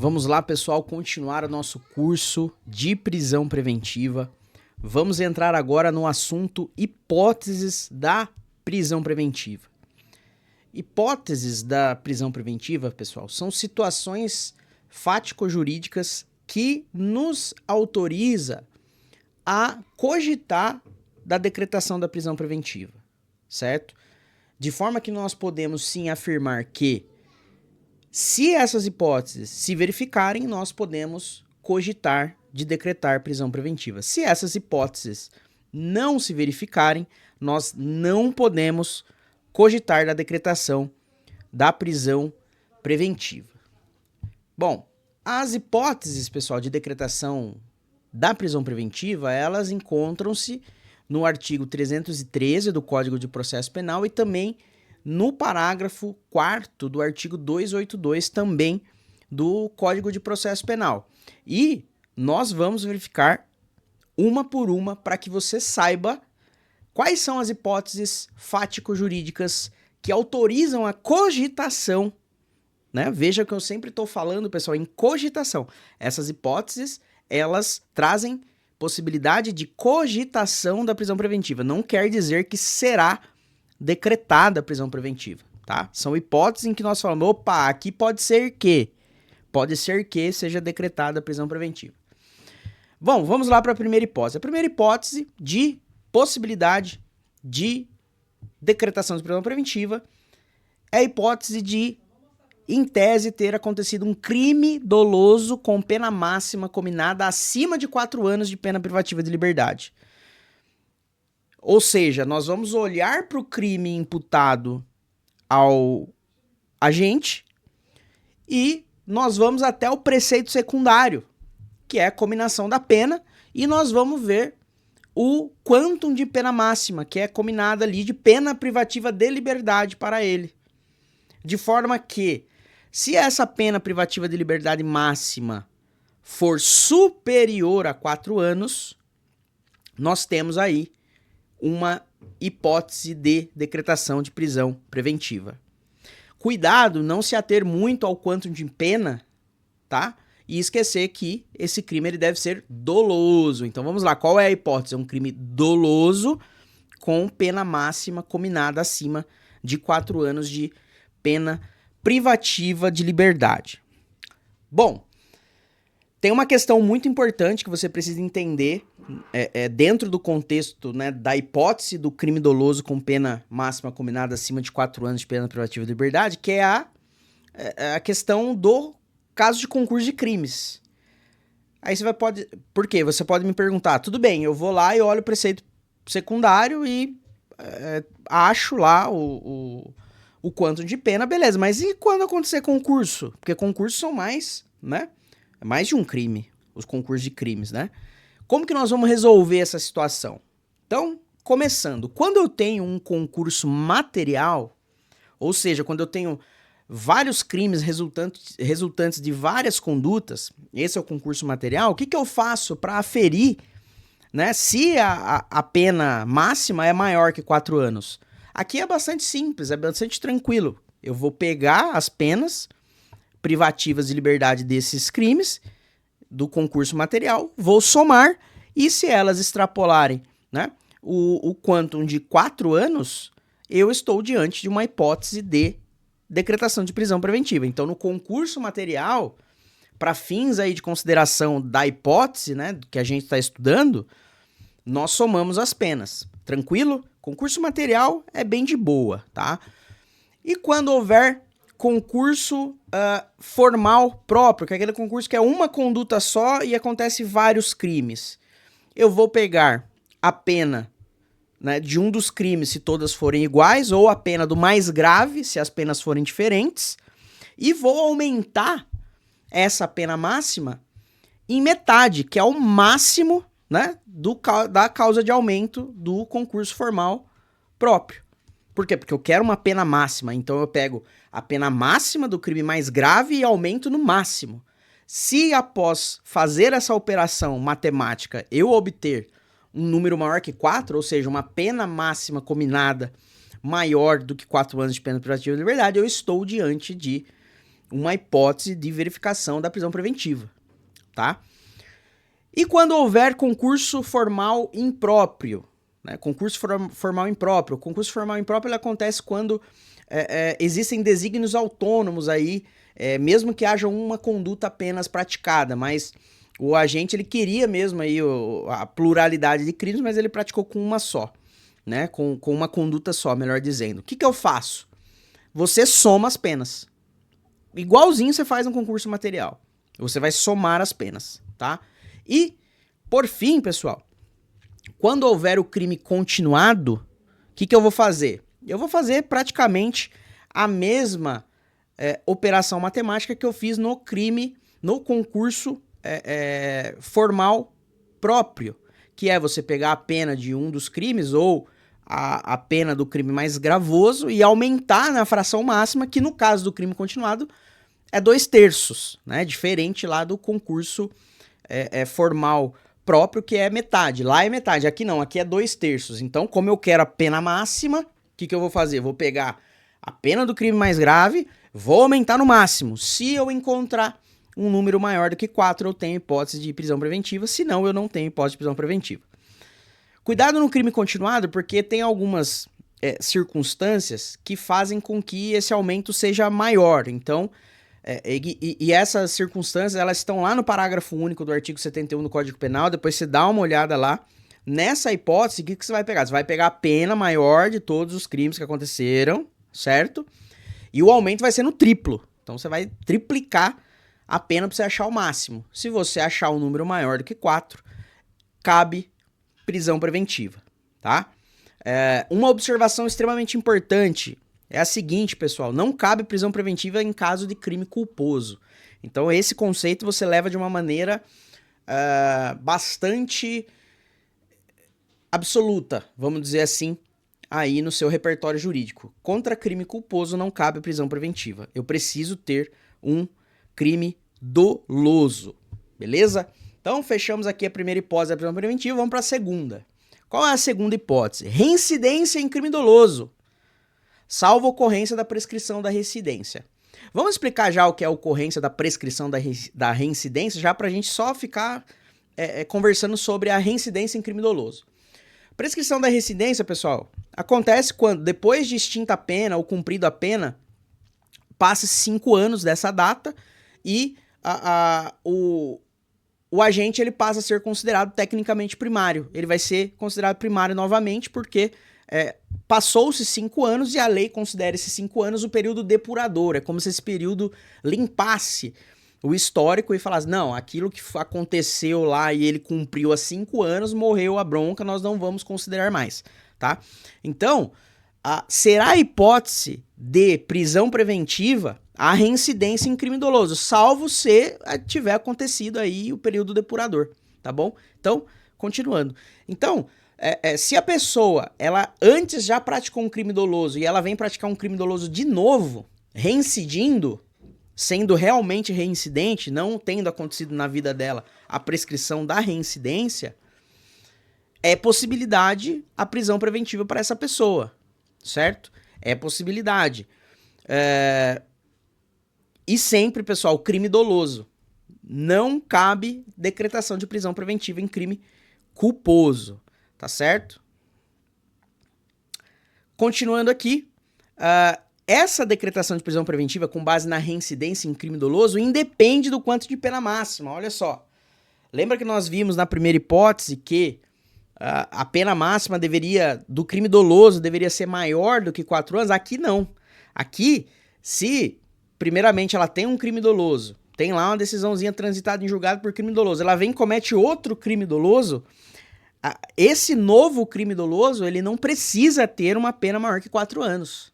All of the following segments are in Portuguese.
Vamos lá, pessoal, continuar o nosso curso de prisão preventiva. Vamos entrar agora no assunto hipóteses da prisão preventiva. Hipóteses da prisão preventiva, pessoal, são situações fático-jurídicas que nos autoriza a cogitar da decretação da prisão preventiva, certo? De forma que nós podemos sim afirmar que, se essas hipóteses se verificarem, nós podemos cogitar de decretar prisão preventiva. Se essas hipóteses não se verificarem, nós não podemos cogitar da decretação da prisão preventiva. Bom, as hipóteses, pessoal, de decretação da prisão preventiva, elas encontram-se no artigo 313 do Código de Processo Penal e também no parágrafo 4º do artigo 282 também do Código de Processo Penal. E nós vamos verificar uma por uma para que você saiba quais são as hipóteses fático-jurídicas que autorizam a cogitação, né? Veja que eu sempre estou falando, pessoal, em cogitação. Essas hipóteses, elas trazem possibilidade de cogitação da prisão preventiva. Não quer dizer que será decretada a prisão preventiva, tá? São hipóteses em que nós falamos, opa, aqui pode ser que seja decretada a prisão preventiva. Bom, vamos lá para a primeira hipótese. A primeira hipótese de possibilidade de decretação de prisão preventiva é a hipótese de, em tese, ter acontecido um crime doloso com pena máxima combinada acima de 4 anos de pena privativa de liberdade. Ou seja, nós vamos olhar para o crime imputado ao agente e nós vamos até o preceito secundário, que é a cominação da pena, e nós vamos ver o quantum de pena máxima, que é combinada ali de pena privativa de liberdade para ele. De forma que, se essa pena privativa de liberdade máxima for superior a 4 anos, nós temos aí uma hipótese de decretação de prisão preventiva. Cuidado, não se ater muito ao quantum de pena, tá? E esquecer que esse crime ele deve ser doloso. Então vamos lá, qual é a hipótese? É um crime doloso com pena máxima combinada acima de 4 anos de pena privativa de liberdade. Bom, tem uma questão muito importante que você precisa entender dentro do contexto, né, da hipótese do crime doloso com pena máxima combinada acima de 4 anos de pena privativa de liberdade, que é a questão do caso de concurso de crimes. Aí você pode... Por quê? Você pode me perguntar, tudo bem, eu vou lá e olho o preceito secundário e acho lá o quantum de pena, beleza, mas e quando acontecer concurso? Porque concursos são mais, né? É mais de um crime, os concursos de crimes, né? Como que nós vamos resolver essa situação? Então, começando, quando eu tenho um concurso material, ou seja, quando eu tenho vários crimes resultantes de várias condutas, esse é o concurso material, o que que eu faço para aferir, né, se a pena máxima é maior que 4 anos? Aqui é bastante simples, é bastante tranquilo. Eu vou pegar as penas privativas de liberdade desses crimes do concurso material, vou somar e se elas extrapolarem, né, o quantum de 4 anos, eu estou diante de uma hipótese de decretação de prisão preventiva. Então, no concurso material, para fins aí de consideração da hipótese, né, que a gente está estudando, nós somamos as penas. Tranquilo? Concurso material é bem de boa, tá? E quando houver concurso formal próprio, que é aquele concurso que é uma conduta só e acontece vários crimes, eu vou pegar a pena, né, de um dos crimes se todas forem iguais, ou a pena do mais grave se as penas forem diferentes, e vou aumentar essa pena máxima em metade, que é o máximo, né, da causa de aumento do concurso formal próprio. Por quê? Porque eu quero uma pena máxima, então eu pego a pena máxima do crime mais grave e aumento no máximo. Se após fazer essa operação matemática eu obter um número maior que 4, ou seja, uma pena máxima combinada maior do que 4 anos de pena privativa de liberdade, eu estou diante de uma hipótese de verificação da prisão preventiva, tá? E quando houver concurso formal impróprio, né? Concurso formal impróprio. O concurso formal impróprio ele acontece quando existem desígnios autônomos aí, mesmo que haja uma conduta apenas praticada, mas o agente ele queria mesmo aí a pluralidade de crimes, mas ele praticou com uma só, né? Com uma conduta só, melhor dizendo. O que eu faço? Você soma as penas. Igualzinho você faz no concurso material. Você vai somar as penas, tá? E, por fim, pessoal, quando houver o crime continuado, o que eu vou fazer? Eu vou fazer praticamente a mesma operação matemática que eu fiz no concurso formal próprio, que é você pegar a pena de um dos crimes ou a pena do crime mais gravoso e aumentar na fração máxima, que no caso do crime continuado é 2/3, né? Diferente lá do concurso formal próprio, que é metade. Lá é metade, aqui não, aqui é 2/3. Então, como eu quero a pena máxima, o que eu vou fazer? Vou pegar a pena do crime mais grave, vou aumentar no máximo. Se eu encontrar um número maior do que 4, eu tenho hipótese de prisão preventiva, senão eu não tenho hipótese de prisão preventiva. Cuidado no crime continuado, porque tem algumas circunstâncias que fazem com que esse aumento seja maior. Então, e essas circunstâncias, elas estão lá no parágrafo único do artigo 71 do Código Penal, depois você dá uma olhada lá. Nessa hipótese, o que você vai pegar? Você vai pegar a pena maior de todos os crimes que aconteceram, certo? E o aumento vai ser no triplo. Então você vai triplicar a pena para você achar o máximo. Se você achar um número maior do que 4, cabe prisão preventiva, tá? Uma observação extremamente importante é a seguinte, pessoal: não cabe prisão preventiva em caso de crime culposo. Então esse conceito você leva de uma maneira bastante absoluta, vamos dizer assim, aí no seu repertório jurídico. Contra crime culposo não cabe prisão preventiva. Eu preciso ter um crime doloso, beleza? Então fechamos aqui a primeira hipótese da prisão preventiva, vamos para a segunda. Qual é a segunda hipótese? Reincidência em crime doloso, salvo ocorrência da prescrição da reincidência. Vamos explicar já o que é a ocorrência da prescrição da reincidência, já para a gente só ficar conversando sobre a reincidência em crime doloso. Prescrição da reincidência, pessoal, acontece quando, depois de extinta a pena ou cumprida a pena, passa 5 anos dessa data e o agente ele passa a ser considerado tecnicamente primário. Ele vai ser considerado primário novamente porque passou-se 5 anos e a lei considera esses 5 anos o período depurador. É como se esse período limpasse o histórico e falasse, não, aquilo que aconteceu lá e ele cumpriu há 5 anos, morreu a bronca, nós não vamos considerar mais, tá? Então, será a hipótese de prisão preventiva a reincidência em crime doloso, salvo se tiver acontecido aí o período depurador, tá bom? Então, continuando. Então, se a pessoa, ela antes já praticou um crime doloso e ela vem praticar um crime doloso de novo, reincidindo, sendo realmente reincidente, não tendo acontecido na vida dela a prescrição da reincidência, é possibilidade a prisão preventiva para essa pessoa, certo? É possibilidade. E sempre, pessoal, crime doloso. Não cabe decretação de prisão preventiva em crime culposo, tá certo? Continuando aqui, essa decretação de prisão preventiva com base na reincidência em crime doloso independe do quanto de pena máxima. Olha só, lembra que nós vimos na primeira hipótese que a pena máxima do crime doloso deveria ser maior do que 4 anos? Aqui não. Aqui, se primeiramente ela tem um crime doloso, tem lá uma decisãozinha transitada em julgado por crime doloso, ela vem e comete outro crime doloso, esse novo crime doloso, ele não precisa ter uma pena maior que 4 anos.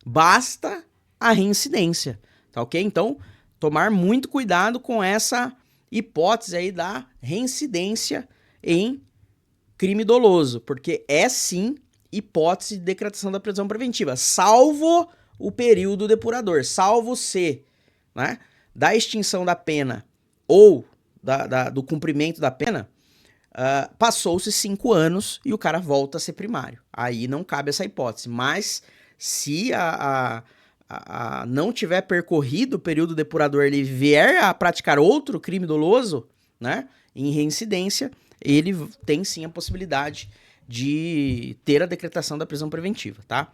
Basta a reincidência, tá ok? Então, tomar muito cuidado com essa hipótese aí da reincidência em crime doloso, porque é sim hipótese de decretação da prisão preventiva, salvo o período depurador, salvo se, né, da extinção da pena ou do cumprimento da pena, passou-se 5 anos e o cara volta a ser primário. Aí não cabe essa hipótese, mas se não tiver percorrido o período depurador, ele vier a praticar outro crime doloso, né, em reincidência, ele tem sim a possibilidade de ter a decretação da prisão preventiva, tá?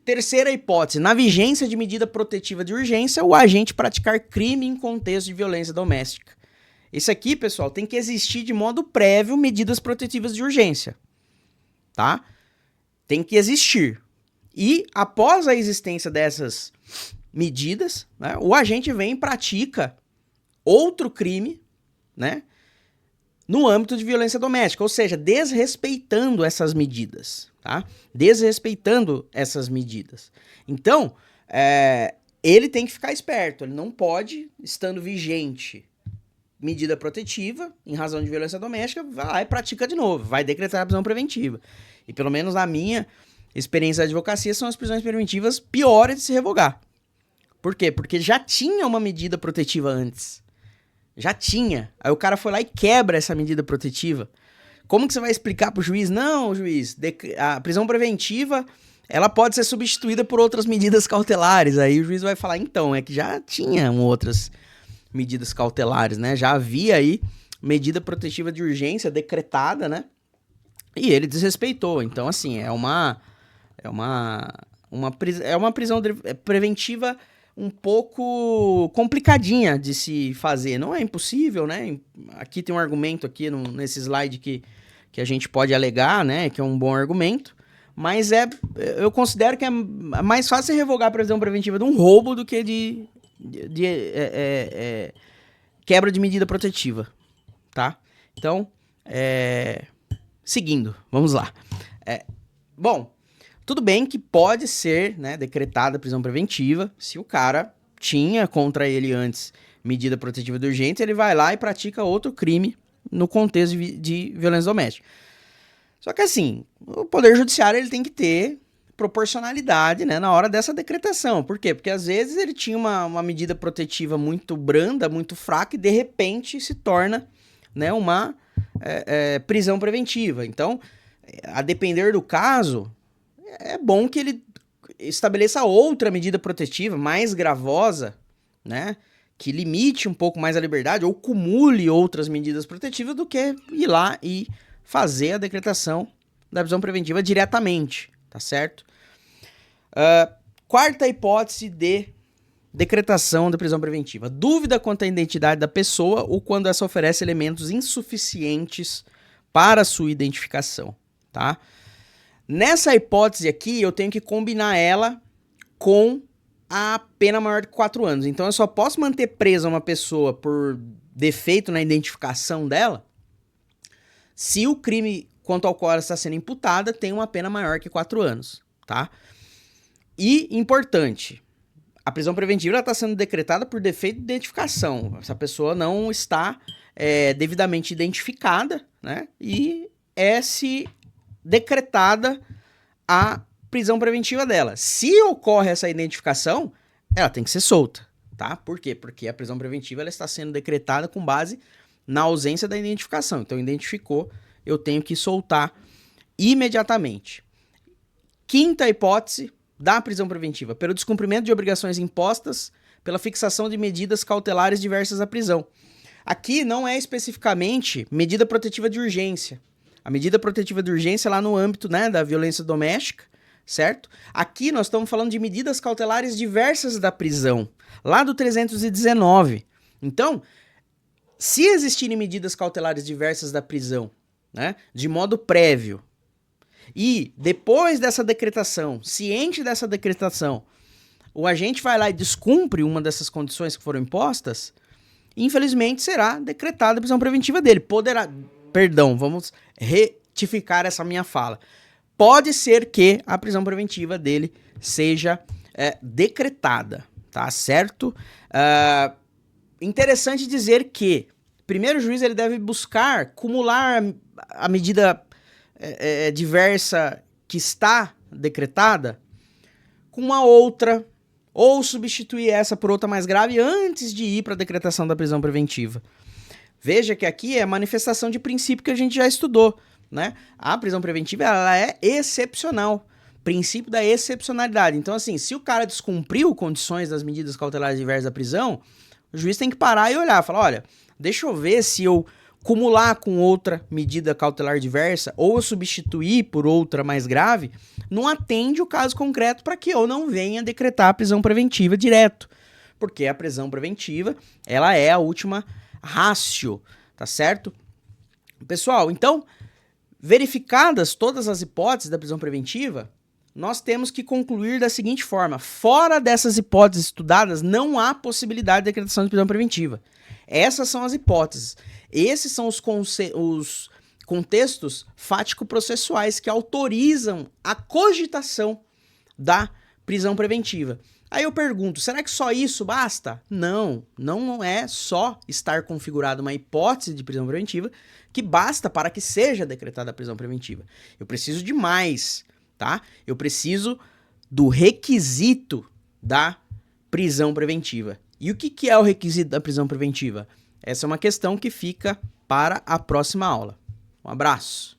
Terceira hipótese, na vigência de medida protetiva de urgência, o agente praticar crime em contexto de violência doméstica. Esse aqui, pessoal, tem que existir de modo prévio medidas protetivas de urgência, tá? Tem que existir. E após a existência dessas medidas, né, o agente vem e pratica outro crime, né, no âmbito de violência doméstica, ou seja, desrespeitando essas medidas, tá? Desrespeitando essas medidas. Então, ele tem que ficar esperto, ele não pode, estando vigente medida protetiva, em razão de violência doméstica, vai lá e pratica de novo, vai decretar a prisão preventiva. E pelo menos na minha experiência da advocacia, são as prisões preventivas piores de se revogar. Por quê? Porque já tinha uma medida protetiva antes. Já tinha. Aí o cara foi lá e quebra essa medida protetiva. Como que você vai explicar pro juiz? Não, juiz, a prisão preventiva, ela pode ser substituída por outras medidas cautelares. Aí o juiz vai falar, então, é que já tinha outras medidas cautelares, né? Já havia aí medida protetiva de urgência decretada, né? E ele desrespeitou. Então, assim, é uma prisão preventiva um pouco complicadinha de se fazer. Não é impossível, né? Aqui tem um argumento aqui nesse slide que a gente pode alegar, né? Que é um bom argumento. Mas eu considero que é mais fácil revogar a prisão preventiva de um roubo do que de quebra de medida protetiva, tá? Então, seguindo, vamos lá. Bom, tudo bem que pode ser, né, decretada a prisão preventiva se o cara tinha contra ele antes medida protetiva de urgência, ele vai lá e pratica outro crime no contexto de violência doméstica. Só que assim, o Poder Judiciário ele tem que ter proporcionalidade, né, na hora dessa decretação. Por quê? Porque às vezes ele tinha uma medida protetiva muito branda, muito fraca e de repente se torna, né, uma prisão preventiva. Então, a depender do caso, é bom que ele estabeleça outra medida protetiva mais gravosa, né, que limite um pouco mais a liberdade ou cumule outras medidas protetivas do que ir lá e fazer a decretação da prisão preventiva diretamente, tá certo? Quarta hipótese de decretação da prisão preventiva. Dúvida quanto à identidade da pessoa ou quando essa oferece elementos insuficientes para sua identificação, tá? Nessa hipótese aqui, eu tenho que combinar ela com a pena maior de 4 anos. Então, eu só posso manter presa uma pessoa por defeito na identificação dela se o crime quanto ao qual ela está sendo imputada tem uma pena maior que 4 anos, tá? E, importante, a prisão preventiva está sendo decretada por defeito de identificação. Essa pessoa não está devidamente identificada, né? E se decretada a prisão preventiva dela. Se ocorre essa identificação, ela tem que ser solta, tá? Por quê? Porque a prisão preventiva ela está sendo decretada com base na ausência da identificação. Então, identificou, eu tenho que soltar imediatamente. Quinta hipótese da prisão preventiva, pelo descumprimento de obrigações impostas pela fixação de medidas cautelares diversas à prisão. Aqui não é especificamente medida protetiva de urgência. A medida protetiva de urgência é lá no âmbito, né, da violência doméstica, certo? Aqui nós estamos falando de medidas cautelares diversas da prisão, lá do 319. Então, se existirem medidas cautelares diversas da prisão, né, de modo prévio, e depois dessa decretação, ciente dessa decretação, o agente vai lá e descumpre uma dessas condições que foram impostas, infelizmente será decretada a prisão preventiva dele. Vamos retificar essa minha fala. Pode ser que a prisão preventiva dele seja decretada, tá certo? Interessante dizer que, primeiro, o juiz ele deve buscar cumular a medida diversa que está decretada com uma outra, ou substituir essa por outra mais grave antes de ir para a decretação da prisão preventiva. Veja que aqui é a manifestação de princípio que a gente já estudou, né? A prisão preventiva ela é excepcional. Princípio da excepcionalidade. Então, assim, se o cara descumpriu condições das medidas cautelares diversas da prisão, o juiz tem que parar e olhar, falar, olha, deixa eu ver se eu cumular com outra medida cautelar diversa ou eu substituir por outra mais grave, não atende o caso concreto para que eu não venha decretar a prisão preventiva direto. Porque a prisão preventiva, ela é a última ratio, tá certo? Pessoal, então, verificadas todas as hipóteses da prisão preventiva, nós temos que concluir da seguinte forma: fora dessas hipóteses estudadas, não há possibilidade de decretação de prisão preventiva. Essas são as hipóteses. Esses são os contextos fático-processuais que autorizam a cogitação da prisão preventiva. Aí eu pergunto, será que só isso basta? Não, não é só estar configurada uma hipótese de prisão preventiva que basta para que seja decretada a prisão preventiva. Eu preciso de mais, tá? Eu preciso do requisito da prisão preventiva. E o que é o requisito da prisão preventiva? Essa é uma questão que fica para a próxima aula. Um abraço.